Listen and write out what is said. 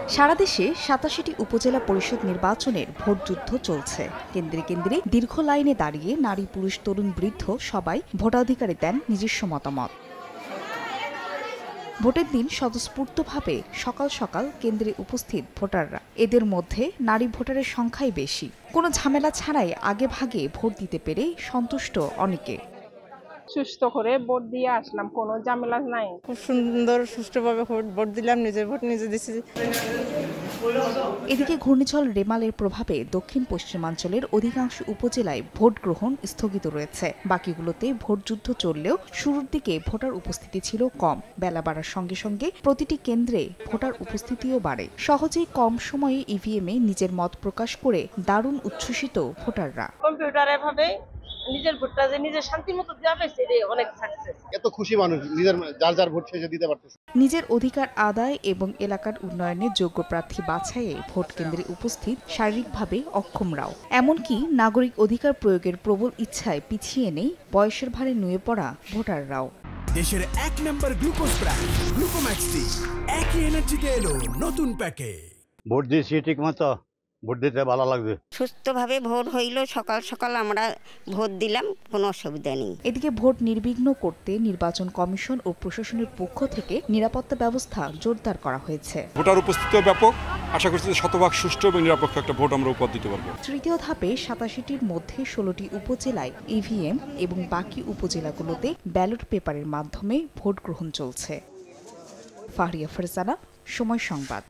সারা দেশে ৮৭টি উপজেলা পরিষদ নির্বাচনের ভোটযুদ্ধ চলছে। কেন্দ্রে কেন্দ্রে দীর্ঘ লাইনে দাঁড়িয়ে নারী, পুরুষ, তরুণ, বৃদ্ধ সবাই ভোটাধিকারে দেন নিজস্ব মতামত। ভোটের দিন স্বতঃস্ফূর্তভাবে সকাল সকাল কেন্দ্রে উপস্থিত ভোটাররা। এদের মধ্যে নারী ভোটারের সংখ্যাই বেশি। কোনো ঝামেলা ছাড়াই আগে ভাগে ভোট দিতে পেরে সন্তুষ্ট অনেকে। সুস্থ করে ভোট দিয়ে আসলাম, কোনো ঝামেলা নাই। খুব সুন্দর সুষ্ঠুভাবে ভোট দিলাম, নিজের ভোট নিজে দিচ্ছি। এদিকে ঘূর্ণিঝড় রেমালের প্রভাবে দক্ষিণ পশ্চিমাঞ্চলের অধিকাংশ উপজেলায় ভোট গ্রহণ স্থগিত রয়েছে। বাকিগুলোতে ভোটযুদ্ধ চললেও শুরুর দিকে ভোটার উপস্থিতি ছিল কম। বেলা বাড়ার সঙ্গে সঙ্গে প্রতিটি কেন্দ্রে ভোটার উপস্থিতিও বাড়ে। সহজেই কম সময়ে ইভিএমে নিজের মত প্রকাশ করে দারুণ উচ্ছ্বসিত ভোটাররা। কম্পিউটারে ভাবে নিজের ভোটটা যে নিজের শান্তি মতো দেওয়া পেয়েছে, এটাই অনেক সাকসেস। এত খুশি মানুষ নিজের যার ভোট শেষে দিতে পারতেছে। নিজের অধিকার আদায় এবং এলাকার উন্নয়নে যোগ্য প্রার্থী বাছাইয়ে ভোট কেন্দ্রে উপস্থিত শারীরিকভাবে অক্ষমরাও। এমনকি নাগরিক অধিকার প্রয়োগের প্রবল ইচ্ছায় পিছিয়ে নেই বয়সের ভারে নুয়ে পড়া ভোটাররাও। দেশের ১ নম্বর গ্লুকোজ ব্র্যান্ড গ্লুকোম্যাক্স ডি একই এনার্জিতে এলো নতুন প্যাকে। ভোট দিয়েছি ঠিক মতো, ভোট দিতে ভালো লাগবে। সুস্থভাবে ভোট হইল, সকাল সকাল আমরা ভোট দিলাম, কোনো অসুবিধা নেই। এদিকে ভোট নির্বিঘ্ন করতে নির্বাচন কমিশন ও প্রশাসনের পক্ষ থেকে নিরাপত্তা ব্যবস্থা জোরদার করা হয়েছে। ভোটার উপস্থিতিও ব্যাপক। আশা করছি শতভাগ সুষ্ঠু এবং নিরপেক্ষ একটা ভোট আমরা উপহার দিতে পারবো। তৃতীয় ধাপে ৮৭টির মধ্যে ১৬টি উপজেলায় ইভিএম এবং বাকি উপজেলাগুলোতে ব্যালট পেপারের মাধ্যমে ভোট গ্রহণ চলছে। ফাহরিয়া ফারজানা, সময় সংবাদ।